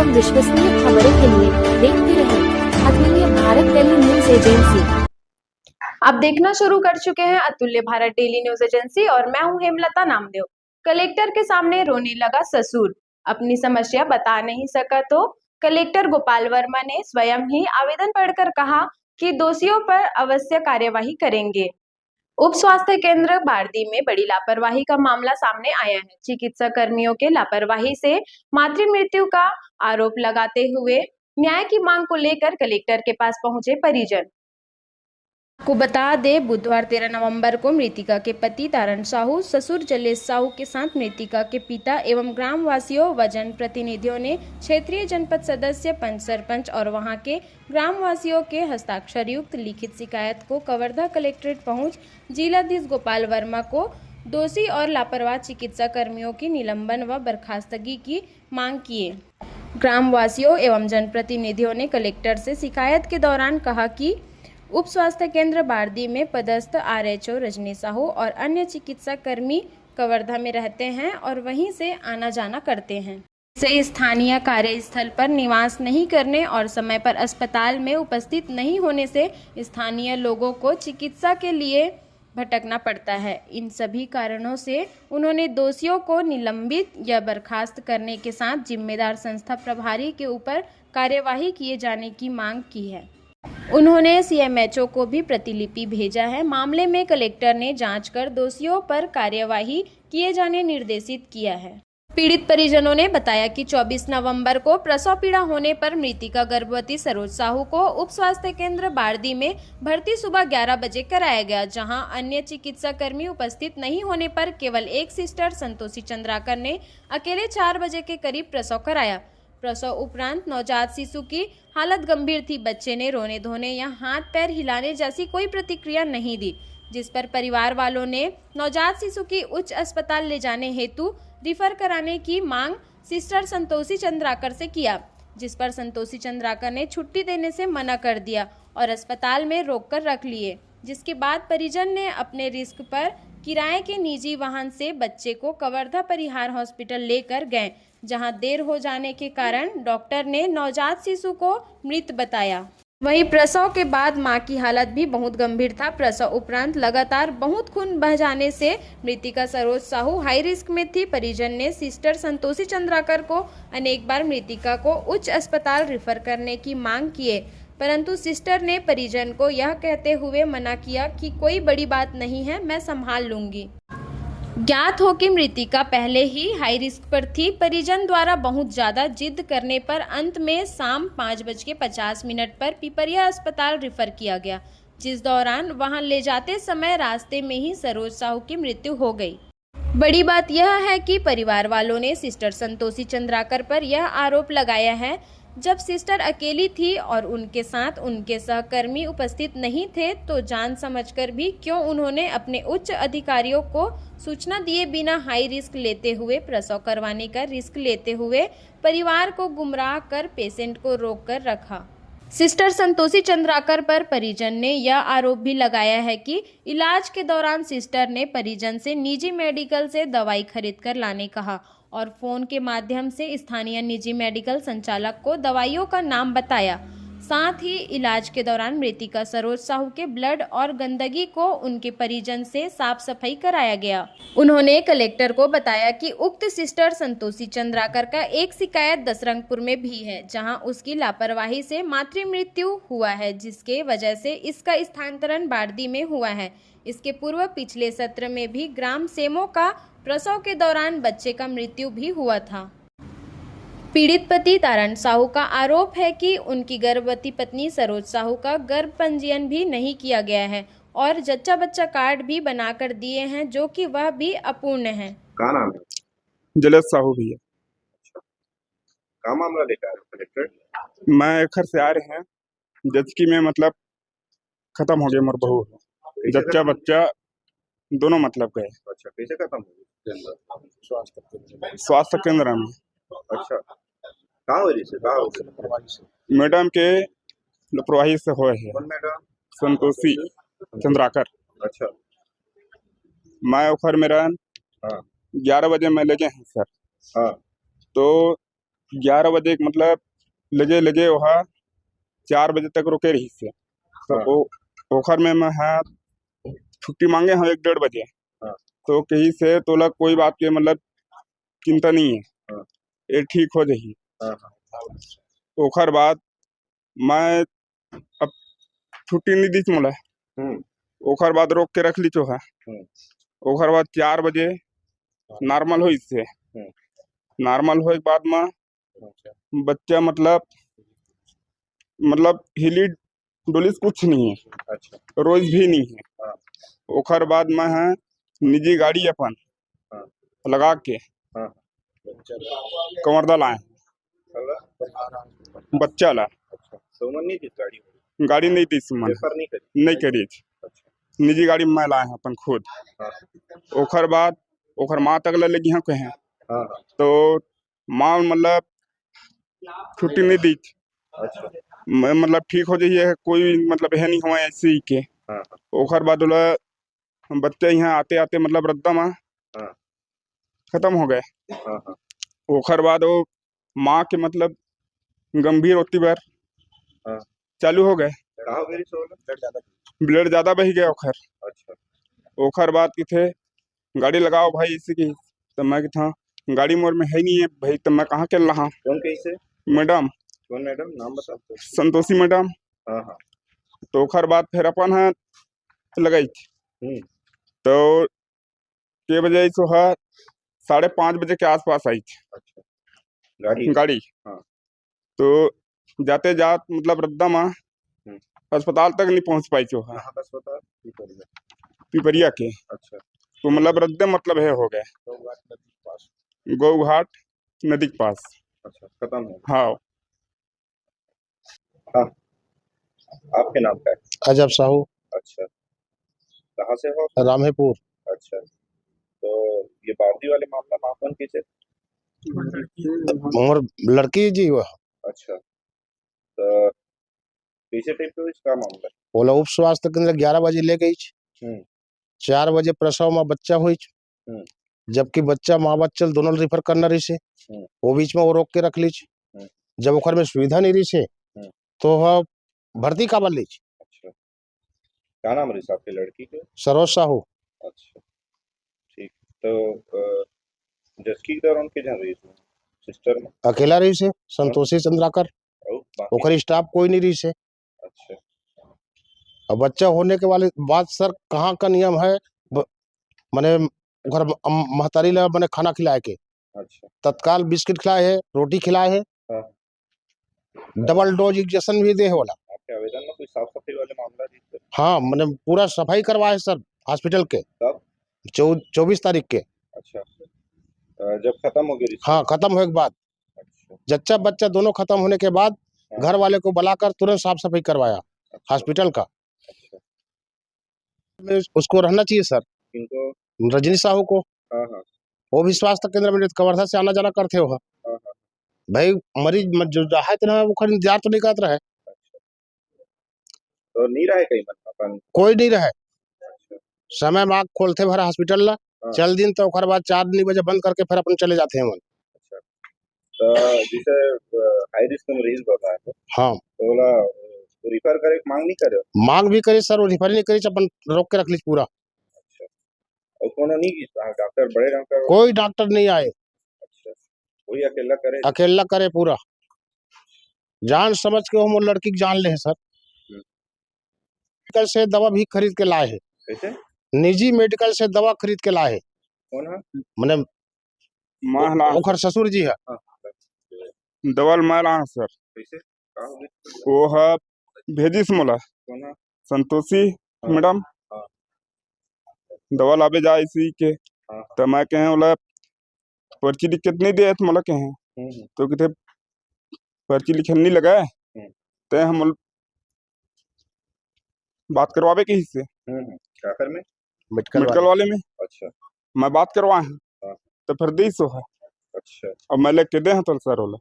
एवं विश्वसनीय खबरों के लिए देखते रहें अतुल्य भारत टेली न्यूज एजेंसी। आप देखना शुरू कर चुके हैं अतुल्य भारत डेली न्यूज एजेंसी और मैं हूं हेमलता नामदेव। कलेक्टर के सामने रोने लगा ससुर, अपनी समस्या बता नहीं सका तो कलेक्टर गोपाल वर्मा ने स्वयं ही आवेदन पढ़कर कहा कि दोषियों पर अवश्य कार्यवाही करेंगे। उप स्वास्थ्य केंद्र बारदी में बड़ी लापरवाही का मामला सामने आया है। चिकित्सा कर्मियों के लापरवाही से मातृ मृत्यु का आरोप लगाते हुए न्याय की मांग को लेकर कलेक्टर के पास पहुंचे परिजन। को बता दे, बुधवार 13 नवंबर को मृतिका के पति तारण साहू, ससुर जलेश साहू के साथ मृतिका के पिता एवं ग्राम वासियों व जन प्रतिनिधियों ने क्षेत्रीय जनपद सदस्य, पंच, सरपंच और वहां के ग्राम वासियों के हस्ताक्षर युक्त लिखित शिकायत को कवर्धा कलेक्ट्रेट पहुंच जिलाधीश गोपाल वर्मा को दोषी और लापरवाह चिकित्सा कर्मियों की निलंबन व बर्खास्तगी की मांग किए। ग्राम वासियों एवं जनप्रतिनिधियों ने कलेक्टर से शिकायत के दौरान कहा कि उप स्वास्थ्य केंद्र बारदी में पदस्थ आरएचओ रजनी साहू और अन्य चिकित्सा कर्मी कवर्धा में रहते हैं और वहीं से आना जाना करते हैं। से स्थानीय कार्यस्थल पर निवास नहीं करने और समय पर अस्पताल में उपस्थित नहीं होने से स्थानीय लोगों को चिकित्सा के लिए भटकना पड़ता है। इन सभी कारणों से उन्होंने दोषियों को निलंबित या बर्खास्त करने के साथ जिम्मेदार संस्था प्रभारी के ऊपर कार्यवाही किए जाने की मांग की है। उन्होंने सीएमएचओ को भी प्रतिलिपि भेजा है। मामले में कलेक्टर ने जांच कर दोषियों पर कार्यवाही किए जाने निर्देशित किया है। पीड़ित परिजनों ने बताया कि 24 नवंबर को प्रसव पीड़ा होने पर मृतिका गर्भवती सरोज साहू को उप स्वास्थ्य केंद्र बारदी में भर्ती सुबह 11 बजे कराया गया, जहां अन्य चिकित्सा कर्मी उपस्थित नहीं होने पर केवल एक सिस्टर संतोषी चंद्राकर ने अकेले 4 बजे के करीब प्रसव कराया। प्रसव उपरांत नवजात शिशु की हालत गंभीर थी। बच्चे ने रोने धोने या हाथ पैर हिलाने जैसी कोई प्रतिक्रिया नहीं दी, जिस पर परिवार वालों ने नवजात शिशु की उच्च अस्पताल ले जाने हेतु रिफर कराने की मांग सिस्टर संतोषी चंद्राकर से किया, जिस पर संतोषी चंद्राकर ने छुट्टी देने से मना कर दिया और अस्पताल में रोककर रख लिए। जिसके बाद परिजन ने अपने रिस्क पर किराए के निजी वाहन से बच्चे को कवर्धा परिहार हॉस्पिटल लेकर गए, जहां देर हो जाने के कारण डॉक्टर ने नवजात शिशु को मृत बताया। वहीं प्रसव के बाद मां की हालत भी बहुत गंभीर था। प्रसव उपरांत लगातार बहुत खून बह जाने से मृतिका सरोज साहू हाई रिस्क में थी। परिजन ने सिस्टर संतोषी चंद्राकर को अनेक बार मृतिका को उच्च अस्पताल रेफर करने की मांग किए, परंतु सिस्टर ने परिजन को यह कहते हुए मना किया कि कोई बड़ी बात नहीं है, मैं संभाल लूंगी। ज्ञात हो कि मृतिका पहले ही हाई रिस्क पर थी। परिजन द्वारा बहुत ज्यादा जिद करने पर अंत में शाम 5:50 पर पिपरिया अस्पताल रेफर किया गया, जिस दौरान वहां ले जाते समय रास्ते में ही सरोज साहू की मृत्यु हो गई। बड़ी बात यह है कि परिवार वालों ने सिस्टर संतोषी चंद्राकर पर यह आरोप लगाया है, जब सिस्टर अकेली थी और उनके साथ उनके सहकर्मी उपस्थित नहीं थे, तो जान समझकर भी क्यों उन्होंने अपने उच्च अधिकारियों को सूचना दिए बिना हाई रिस्क लेते हुए, प्रसव करवाने का रिस्क लेते हुए परिवार को गुमराह कर पेशेंट को रोक कर रखा। सिस्टर संतोषी चंद्राकर पर परिजन ने यह आरोप भी लगाया है कि इलाज के दौरान सिस्टर ने परिजन से निजी मेडिकल से दवाई खरीद कर लाने कहा और फोन के माध्यम से स्थानीय निजी मेडिकल संचालक को दवाइयों का नाम बताया। साथ ही इलाज के दौरान मृतिका सरोज साहू के ब्लड और गंदगी को उनके परिजन से साफ सफाई कराया गया। उन्होंने कलेक्टर को बताया कि उक्त सिस्टर संतोषी चंद्राकर का एक शिकायत दसरंगपुर में भी है, जहां उसकी लापरवाही से मातृ मृत्यु हुआ है, जिसके वजह से इसका स्थानांतरण बारदी में हुआ है। इसके पूर्व पिछले सत्र में भी ग्राम सेमो का प्रसव के दौरान बच्चे का मृत्यु भी हुआ था। पीड़ित पति तारण साहू का आरोप है कि उनकी गर्भवती पत्नी सरोज साहू का गर्भ पंजीयन भी नहीं किया गया है और जच्चा बच्चा कार्ड भी बनाकर दिए हैं, जो कि वह भी अपूर्ण है। क्या नाम है? जलेश साहू भैया। क्या मामला लेकर आए हो कलेक्टर? मैं घर से आ रहे हैं, जबकि मैं मतलब खत्म हो गया, मोर बहू जच्चा बच्चा दोनों मतलब गए। अच्छा, कैसे खत्म हो गई? स्वास्थ्य केंद्र में। अच्छा, कहाँ हो रही से? मैडम के लापरवाही से हुए है। कौन मैडम? संतोषी चंद्राकर। अच्छा, मैं उखर मेरा हाँ 11 बजे मैं ले गए हैं सर। हाँ तो 11 बजे मतलब लगे लगे वहाँ 4 बजे तक रुके रही से तो हाँ। ओखर में मैं हाँ छुट्टी मांगे हैं 1-1:30 बजे। हाँ। तो कहीं से तो लग कोई बात के मतलब चिंता नहीं है। हाँ। ये ठीक हो जाही। हाँ। ओखर बाद मैं अब छुट्टी नहीं दी मोला। हम्म। ओखर बाद रोक के रख ली चो है। हम्म। ओखर बाद 4 बजे नॉर्मल हो इससे हम्म। नॉर्मल होए के बाद में बच्चा मतलब हिली डोली से कुछ नहीं है, अच्छा। रोज भी नहीं है। हाँ। ओखर बाद में है निजी गाड़ी अपन हाँ। लगा के हाँ। कंवरदा लाए चला। बच्चा ला। अच्छा, तो मन नहीं थी गाड़ी गाड़ी नहीं दी सुमन रेफर नहीं करी। नहीं करी अच्छा। निजी गाड़ी में मैं लाए हैं अपन खुद। हाँ। ओखर बाद ओखर माँ तक ले लगी हैं कहें हाँ। तो माँ मतलब छुट्टी नहीं दी। अच्छा। मैं मतलब ठीक हो जाइए कोई मतलब है नहीं हुआ ऐसे ही के। हाँ। ओखर बाद बच्चे यहाँ आते आते मतलब रद्दा में हाँ। खत्म हो गए। हाँ। हाँ। ओखर बाद वो माँ के मतलब गंभीर होती बार हाँ। चालू हो गए। कहाँ हो गई सोलह ज्यादा। ब्लड ज्यादा बह गया ओखर। अच्छा। ओखर बाद की थे गाड़ी लगाओ भाई इसी की। तो मैं था गाड़ी मोर में है नहीं है भाई तो मैं कहाँ चल रहा। कौन कैसे? मैडम कौन मैडम नाम बता। संतोषी मैडम। हाँ। हाँ। तो ओखर बाद फिर अपन है लगाई हम्म। तो के बजे सो है 5:30 बजे के आसपास आई अच्छा। गाड़ी। गाड़ी। हाँ। तो जाते जात मतलब रद्दा में अस्पताल तक नहीं पहुंच पाई चो है कहाँ का अस्पताल? पिपरिया। पिपरिया के। अच्छा। तो मतलब रद्दे मतलब है हो गए तो बात नदी के पास। गौघाट नदी के पास। अच्छा, खत्म हो हाँ गया। हाँ। आपके नाम क्या है? अजब साहू, अच्छा, कहाँ से हो? रामेपुर। अच्छा, तो ये बावरी वाले मामला में आपन कैसे? उमर लड़की जी वह अच्छा, तो कैसे टाइप पे इसका मामला? बोला उप स्वास्थ्य केंद्र 11 बजे ले गई। हम्म। 4 बजे प्रसव में बच्चा हुई। हम्म। जबकि बच्चा माँ बच्चल दोनों रिफर करना रही से वो बीच में वो रोक के रख ली। जब ओखर में सुविधा नहीं रही से तो वह भर्ती काबर ली। अच्छा, क्या नाम रही आपके लड़की के? सरोज साहू। अच्छा, ठीक। तो जस्की के दौरान के जहाँ रही इसमें सिस्टर में अकेला रही से संतोषी चंद्राकर। और बाकी? ओखर स्टाफ कोई नहीं रही से। अच्छा। अब बच्चा होने के वाले बाद सर कहाँ का नियम है माने घर महतारी ला मैंने खाना खिलाए के अच्छा। तत्काल बिस्किट खिलाए है, रोटी खिलाए है, हाँ। डबल डोज इंजेक्शन भी दे है वाला। आपके आवेदन में कोई साफ सफाई वाले मामला जी सर? हाँ मैंने पूरा सफाई करवाए सर हॉस्पिटल के कब? 24 तारीख के। अच्छा, जब खत्म हो गई? हाँ खत्म होने के बाद अच्छा। जच्चा बच्चा दोनों खत्म होने के बाद हाँ। घर वाले को बुलाकर तुरंत साफ सफाई करवाया अच्छा। हॉस्पिटल का। अच्छा। उसको रहना चाहिए सर इनको? रजनी साहू को। हाँ। हाँ। वो भी स्वास्थ्य केंद्र में कवर्धा से आना जाना करते हो। हाँ। हाँ। भाई मरीज जो है तो वो इंतजार तो नहीं करता रहे। अच्छा, तो नहीं रहे कहीं मन अपन? कोई नहीं रहे। अच्छा। समय में आँख खोलते भरा हॉस्पिटल ला हाँ। चल दिन तो ओकर बाद 4 बजे बंद करके फिर अपन चले जाते हैं मन। अच्छा, तो जैसे हाई रिस्क मरीज होता है हाँ तो बोला रिफर करे मांग नहीं करे? मांग भी करे सर वो रिफर नहीं करी अपन रोक के रख ली पूरा। अच्छा, और कोनो नहीं की डॉक्टर बड़े डॉक्टर? कोई डॉक्टर नहीं आए। अच्छा, वही अकेला करे? अकेला करे पूरा जान समझ के हम वो लड़की की जान ले है सर। मेडिकल से दवा भी खरीद के लाए है। कैसे? निजी मेडिकल से दवा खरीद के लाए है। कौन है? मैंने माहला ओखर ससुर जी है। हाँ। दवल माला सर कैसे? कहाँ हो गई? वो है भेजी से मोला कौन है? संतोषी हाँ। मैडम हाँ। दवा लाबे जा इसी के। हाँ। तो मैं कहे बोला पर्ची लिख के नहीं दे तो मोला कहे तो कितने पर्ची लिखे नहीं लगा तो हम बात करवावे के हिस्से आखिर में मेडिकल वाले में अच्छा। मैं बात करवाए हैं हाँ। तो फिर दी सो है। अच्छा, अब मैं लेके दे हैं तो सर बोला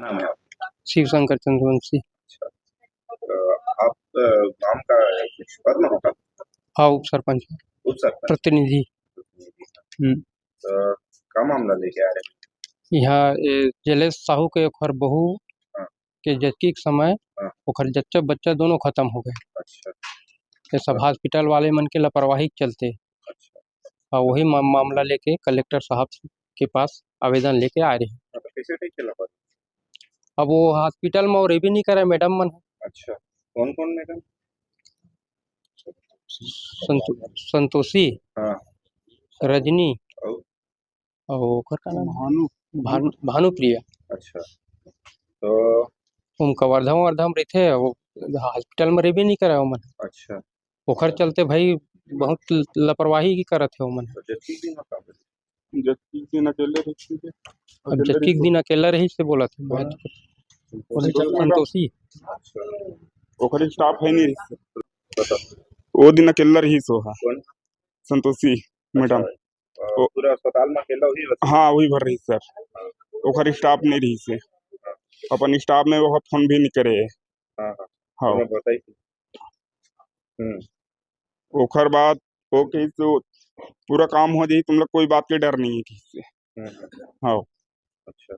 नाम है आपका? शिव शंकर चंद्रवंशी। अच्छा, तो आप गांव का कुछ पद में होगा? हाँ उप सरपंच उप सरपंच प्रतिनिधि। तो क्या मामला लेके आ रहे हैं? यहाँ जलेश साहू के ओकर बहू हाँ। के जचकी के समय हाँ। ओकर जच्चा बच्चा दोनों खत्म हो गए। अच्छा ये सब हॉस्पिटल वाले मन के लापरवाही के चलते। अच्छा। और वही मामला लेके कलेक्टर साहब के पास आवेदन लेके आ रहे हैं। तो कैसे ठीक चला पाता? अब वो हॉस्पिटल में और भी नहीं करे मैडम मन। अच्छा, कौन कौन मैडम? संतोषी, हाँ। रजनी और और ओकर का नाम भानुप्रिया। अच्छा, तो उनका वर्धम रहते वो हॉस्पिटल में रहबे नहीं करे मन। अच्छा, ओकर चलते भाई बहुत लापरवाही की करत है मन। तो जबकि दिन का जबकि दिन अकेले रहती है। अब जबकि दिन अकेला रही से बोला था संतोषी। अच्छा, ओकर स्टाफ है नहीं रही। बताओ वो दिन अकेला रही सो है कौन? संतोषी मैडम। अच्छा, पूरा अस्पताल में अकेला ही रहती? हाँ वही भर रही सर। ओकर स्टाफ नहीं रही से अपन स्टाफ में वो फोन भी नहीं करे। हाँ हाँ हाँ मैं बताई थी। ओकर बाद वो कही तो पूरा काम हो जाए, तुम लोग कोई बात के डर नहीं है किसी से। हाँ अच्छा,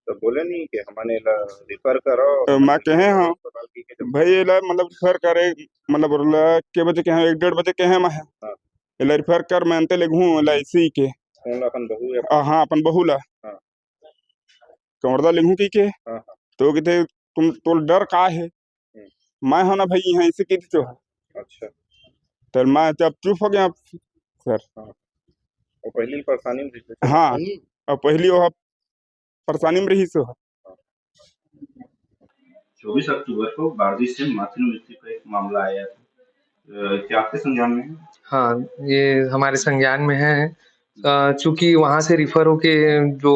तो बोले नहीं कि हमारे रिफर करो? मैं कहे हाँ अस्पताल की के भाई एला मतलब रिफर करे मतलब बोला के बजे के हैं 1-1:30 बजे के हैं मैं हाँ। एला रिफर कर मैं अंते ले घूं एला इसी के कौन अपन बहू है? हाँ अपन बहू ला हाँ। कमरदा लेहूं की के हाँ हाँ तो कहते तुम तो डर का है मैं हो ना भाई यहाँ इसी की तो है। अच्छा, तो मैं जब चुप हो गया सर। वो पहली परेशानी में थी? हाँ और पहली वो परेशानी में रही सो। 24 अक्टूबर को बारदी से मातृ मृत्यु का एक मामला आया था, क्या आपके संज्ञान में है? हाँ, ये हमारे संज्ञान में है। चूंकि वहाँ से रिफर होके जो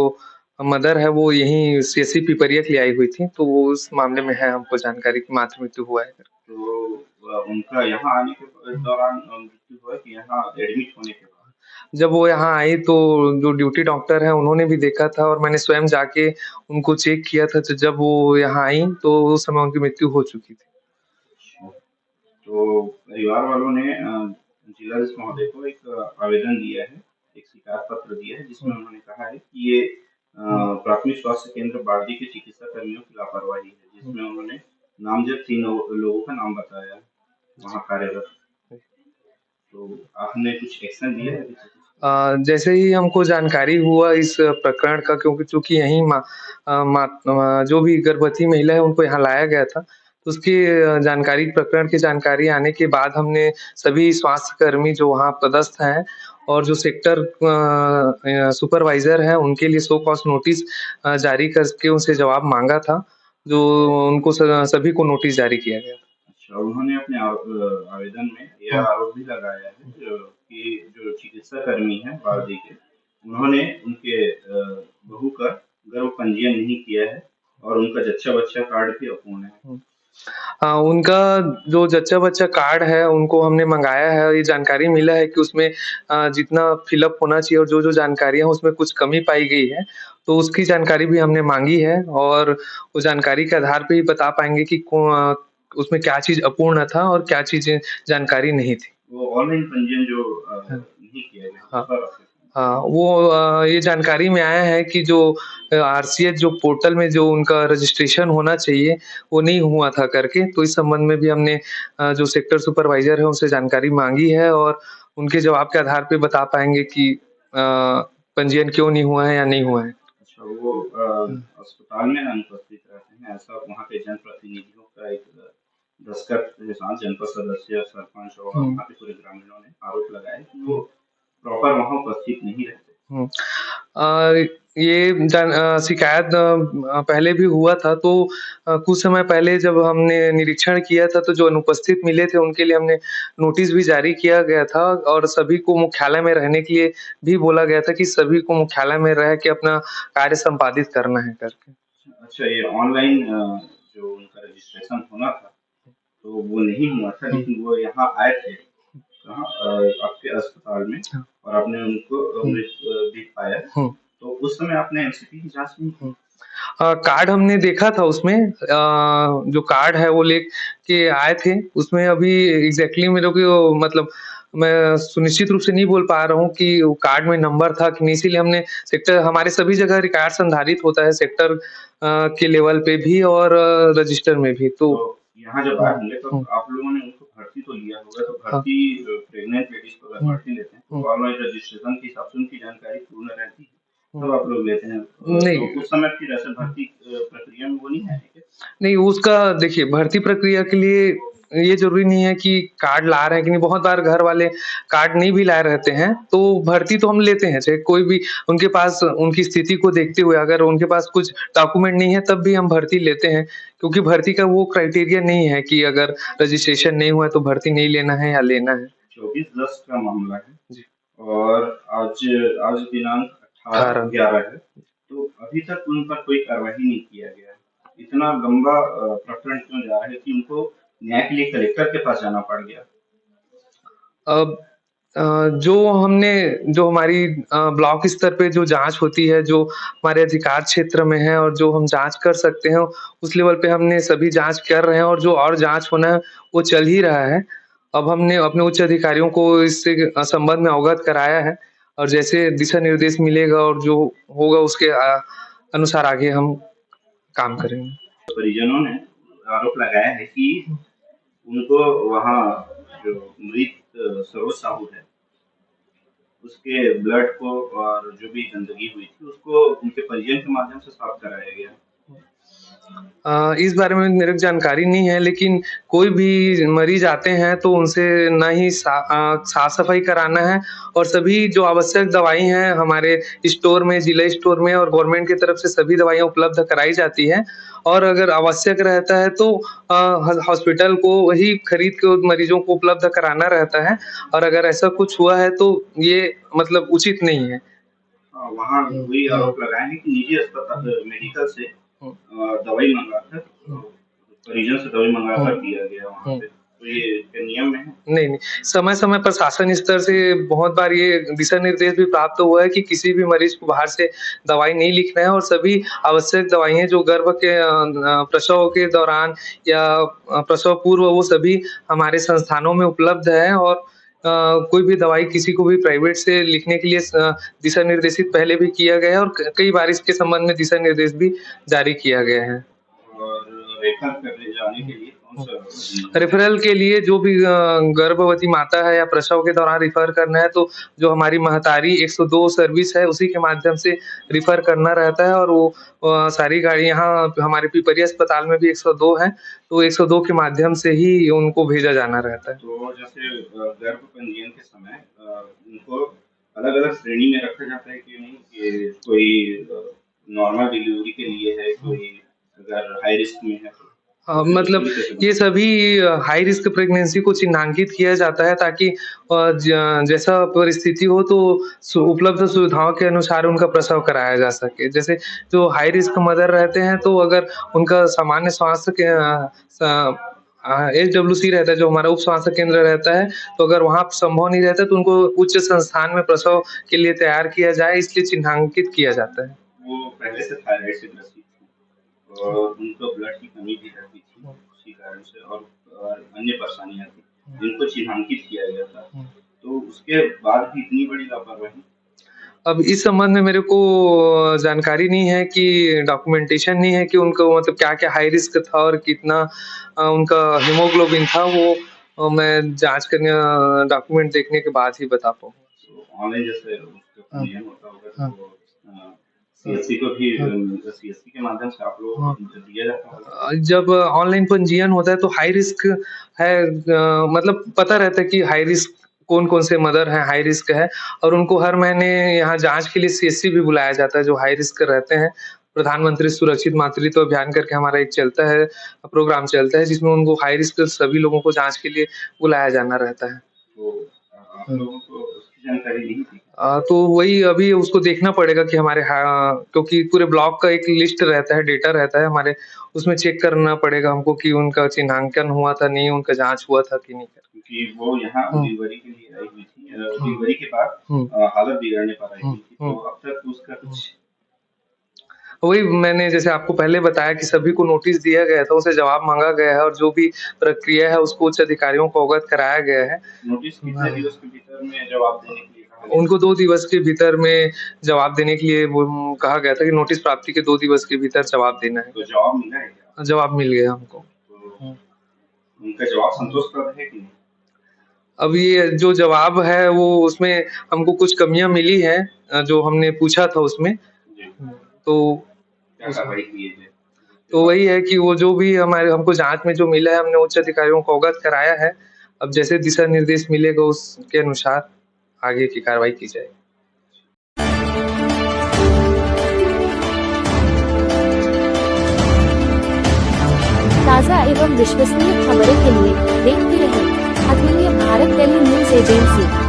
मदर है वो यहीं सीएससी पिपरिया के लिए आई हुई थी, तो वो उस मामले में है हमको जानकारी कि मातृ मृत्यु हुआ है। तो उनका यहाँ आने के दौरान मृत्यु हुआ कि यहाँ एडमिट होने के बाद? जब वो यहाँ आई तो जो ड्यूटी डॉक्टर है उन्होंने भी देखा था और मैंने स्वयं जाके उनको चेक किया था। तो जब वो यहाँ आई तो उस समय उनकी मृत्यु हो चुकी थी। तो परिवार वालों ने जिलाधीश महोदय को एक आवेदन दिया है, एक शिकायत पत्र दिया है, जिसमें उन्होंने कहा है कि ये प्राथमिक स्वास्थ्य केंद्र बारदी के चिकित्सा कर्मियों की लापरवाही है, जिसमें उन्होंने नामजद 3 लोगों का नाम बताया वहाँ कार्यरत। तो आपने कुछ एक्शन लिया है? जैसे ही हमको जानकारी हुआ इस प्रकरण का, क्योंकि चूंकि यहीं जो भी गर्भवती महिला है उनको यहाँ लाया गया था, तो उसकी प्रकरण की जानकारी आने के बाद हमने सभी स्वास्थ्य कर्मी जो वहाँ पदस्थ हैं और जो सेक्टर सुपरवाइजर है उनके लिए सो कॉज नोटिस जारी करके उनसे जवाब मांगा था, जो उनको सभी को नोटिस जारी किया गया। अच्छा, उन्होंने अपने आवेदन में यह आरोप भी लगाया है कि जो चिकित्सा कर्मी हैं बारदी के, उन्होंने उनके बहू का गर्भ पंजीयन नहीं किया है और उनका जच्चा बच्चा कार्ड भी अपूर्ण है। उनका जो जच्चा बच्चा कार्ड है उनको हमने मंगाया है। ये जानकारी मिला है कि उसमें जितना फिलअप होना चाहिए और जो जानकारियां उसमें कुछ कमी पाई गई है, तो उसकी जानकारी भी हमने मांगी है और वो जानकारी के आधार पे ही बता पाएंगे कि उसमें क्या चीज अपूर्ण था और क्या चीजें जानकारी नहीं थी। वो ऑनलाइन पंजीयन जो नहीं किया गया। हाँ, वो ये जानकारी में आया है कि जो आरसीएच जो पोर्टल में जो उनका रजिस्ट्रेशन होना चाहिए वो नहीं हुआ था करके, तो इस संबंध में भी हमने जो सेक्टर सुपरवाइजर है उनसे जानकारी मांगी है और उनके जवाब के आधार पे बता पाएंगे कि पंजीयन क्यों नहीं हुआ है या नहीं हुआ है। अच्छा, वो अस्पताल में अनुपस्थित रहते हैं, ऐसा वहाँ के जनप्रतिनिधियों का एक दस्तखत के साथ जनपद सदस्य, सरपंच और वहाँ के पूरे ग्रामीणों ने आरोप लगाया कि वो प्रॉपर वहाँ उपस्थित नहीं रहते। ये शिकायत पहले भी हुआ था, तो कुछ समय पहले जब हमने निरीक्षण किया था तो जो अनुपस्थित मिले थे उनके लिए हमने नोटिस भी जारी किया गया था और सभी को मुख्यालय में रहने के लिए भी बोला गया था कि सभी को मुख्यालय में रह के अपना कार्य संपादित करना है करके। अच्छा, ये ऑनलाइन जो उनका रजिस्ट्रेशन होना था तो वो नहीं हुआ था, लेकिन वो यहाँ आए थे आपके अस्पताल में और आपने उनको भी पाया, तो उस समय आपने एमसीपी की जांच नहीं की? कार्ड हमने देखा था, उसमें जो कार्ड है वो लेके आए थे, उसमें अभी एग्जैक्टली मेरे को मतलब मैं सुनिश्चित रूप से नहीं बोल पा रहा हूँ कि वो कार्ड में नंबर था कि नहीं, इसीलिए हमने सेक्टर हमारे सभी जगह रिकॉर्ड संधारित होता है सेक्टर के लेवल पे भी और रजिस्टर में भी। तो तो यहाँ जब आए होंगे तो आप लोगों ने उनको भर्ती तो लिया होगा, तो भर्ती प्रेग्नेंट लेडीज को अगर भर्ती लेते हैं तो ऑनलाइन रजिस्ट्रेशन के हिसाब से उनकी जानकारी पूर्ण रहती है, तब आप लोग लेते हैं। नहीं। तो उस समय फिर ऐसे भर्ती प्रक्रिया में वो नहीं है क्या? नहीं, उसका देखिए भर्ती प्रक्रिया के लिए ये ज़रूरी नहीं है कि कार्ड ला रहे हैं कि नहीं, बहुत बार घर वाले कार्ड नहीं भी लाए रहते हैं, तो भर्ती तो हम लेते हैं, चाहे कोई भी उनके पास उनकी स्थिति को देखते हुए अगर उनके पास कुछ डॉक्यूमेंट नहीं है तब भी हम भर्ती लेते हैं। क्योंकि भर्ती का वो क्राइटेरिया नहीं है कि अगर रजिस्ट्रेशन नहीं हुआ है तो भर्ती नहीं लेना है या लेना है। 24/10 का मामला है जी। और आज आज दिनांक 18/11 है, तो अभी तक उन पर कोई कार्रवाई नहीं किया गया है। इतना लंबा प्रकरण क्यों जा रहा है कि उनको न्याय के लिए कलेक्टर के पास जाना पड़ गया? अब जो हमारी ब्लॉक स्तर पे जो जाँच होती है, जो हमारे अधिकार क्षेत्र में है और जो हम जाँच कर सकते हैं, उस लेवल पे हमने सभी जाँच कर रहे हैं और जो और जाँच होना है, वो चल ही रहा है। अब हमने अपने उच्च अधिकारियों को इससे संबंध में अवगत कराया है और जैसे दिशा निर्देश मिलेगा और जो होगा उसके अनुसार आगे हम काम करेंगे। परिजनों ने आरोप लगाया है कि उनको वहाँ जो मृत सरोज साहू है, उसके ब्लड को और जो भी गंदगी हुई थी उसको उनके परिजन के माध्यम से साफ कराया गया। इस बारे में मेरे को जानकारी नहीं है, लेकिन कोई भी मरीज आते हैं तो उनसे ना ही साफ-सफाई कराना है और सभी जो आवश्यक दवाई हैं हमारे स्टोर में, जिला स्टोर में और गवर्नमेंट की तरफ से सभी दवाइयाँ उपलब्ध कराई जाती हैं और अगर आवश्यक रहता है तो हॉस्पिटल को वही खरीद के मरीजों को उपलब्ध कराना रहता है और अगर ऐसा कुछ हुआ है तो ये मतलब उचित नहीं है। वहाँ वही आरोप लगाए हैं कि निजी अस्पताल मेडिकल से दवाई मंगाकर परिजन से दवाई मंगाकर दिया गया वहाँ पे, तो ये क्या नियम में है? नहीं, समय-समय पर शासन स्तर से बहुत बार ये दिशा निर्देश भी प्राप्त हुआ है कि किसी भी मरीज को बाहर से दवाई नहीं लिखना है और सभी आवश्यक दवाइयाँ जो गर्भ के प्रसव के दौरान या प्रसव पूर्व वो सभी हमारे संस्थानों में उपलब्ध है और कोई भी दवाई किसी को भी प्राइवेट से लिखने के लिए दिशा निर्देशित पहले भी किया गया है और कई बार इसके संबंध में दिशा निर्देश भी जारी किया गया है। और रेफर करने जाने के लिए कौन-सा रेफरल के लिए जो भी गर्भवती माता है या प्रसव के दौरान रिफ़र करना है तो जो हमारी महतारी 102 सर्विस है उसी के माध्यम से रिफ़र करना रहता है और वो सारी गाड़ी यहाँ हमारे पिपरिया अस्पताल में भी 102 है, तो 102 के माध्यम से ही उनको भेजा जाना रहता है। तो जैसे गर्भ पंजीयन के समय उनको अलग-अलग श्रेणी में रखा जाता है कि नहीं, कि कोई नॉर्मल डिलीवरी के लिए है, कोई अगर हाई रिस्क में है तो? मतलब ये सभी हाई रिस्क प्रेगनेंसी को चिन्हांकित किया जाता है ताकि जैसा परिस्थिति हो तो उपलब्ध सुविधाओं के अनुसार उनका प्रसव कराया जा सके। जैसे जो हाई रिस्क मदर रहते हैं तो अगर उनका सामान्य स्वास्थ्य के एचडब्ल्यूसी रहता है जो हमारा उप स्वास्थ्य केंद्र रहता है, तो अगर वहाँ संभव नहीं रहता तो उनको उच्च संस्थान में प्रसव के लिए तैयार किया जाए इसलिए चिन्हांकित किया जाता है। वो पहले से थायराइड से ग्रसित थी और उनको ब्लड की कमी भी रहती थी उसी कारण से और अन्य परेशानियाँ थी जिनको चिन्हांकित किया गया था, तो उसके बाद भी इतनी बड़ी लापरवाही? अब इस संबंध में मेरे को जानकारी नहीं है कि डॉक्यूमेंटेशन नहीं है कि उनको मतलब क्या-क्या हाई रिस्क था और कितना उनका हीमोग्लोबिन था वो मैं जाँच करने डॉक्यूमेंट देखने के बाद ही बता पाऊँगा। तो ऑनलाइन जैसे उसका नियम होता होगा तो सीएससी को भी सीएससी के माध्यम से आप लोगों को दिया जाता होगा? जब ऑनलाइन पंजीयन होता है तो हाई रिस्क है मतलब पता रहता है कि हाई रिस्क कौन-कौन से मदर हैं, हाई रिस्क है और उनको हर महीने यहाँ जाँच के लिए सीएससी भी बुलाया जाता है जो हाई रिस्क रहते हैं। प्रधानमंत्री सुरक्षित मातृत्व अभियान करके हमारा एक चलता है, प्रोग्राम चलता है जिसमें उनको हाई रिस्क सभी लोगों को जाँच के लिए बुलाया जाना रहता है। तो आप लोगों को उसकी जानकारी नहीं थी? तो वही अभी उसको देखना पड़ेगा कि हमारे क्योंकि पूरे ब्लॉक का एक लिस्ट रहता है, डेटा रहता है हमारे, उसमें चेक करना पड़ेगा हमको कि उनका चिन्हांकन हुआ था, नहीं उनका जाँच हुआ था कि नहीं। क्योंकि वो यहाँ डिलीवरी के लिए आई हुई थी, डिलीवरी के बाद हालत बिगड़ने पर आई हुई थी, तो अब तक उसका कुछ वही मैंने जैसे आपको पहले बताया कि सभी को नोटिस दिया गया था, उनसे जवाब मांगा गया है और जो भी प्रक्रिया है उसको उच्च अधिकारियों को अवगत कराया गया है। नोटिस कितने दिवस के भीतर में जवाब देने के लिए कहा गया? उनको 2 दिवस के भीतर में जवाब देने के लिए वो कहा गया था कि नोटिस प्राप्ति के 2 दिवस के भीतर जवाब देना है। तो जवाब मिला है क्या? जवाब मिल गया हमको। तो उनका जवाब संतोषप्रद है कि नहीं? अब ये जो जवाब है वो उसमें हमको कुछ कमियां मिली हैं जो हमने पूछा था उसमें, जी। तो क्या कार्रवाई की है? तो वही है कि वो जो भी हमारे हमको जांच में जो मिला है हमने उच्च अधिकारियों को अवगत कराया है। अब जैसे दिशा निर्देश मिलेगा उसके अनुसार आगे की कार्रवाई की जाएगी। ताज़ा एवं विश्वसनीय खबरों के लिए देखते रहें अतुल्य भारत टेली न्यूज एजेंसी।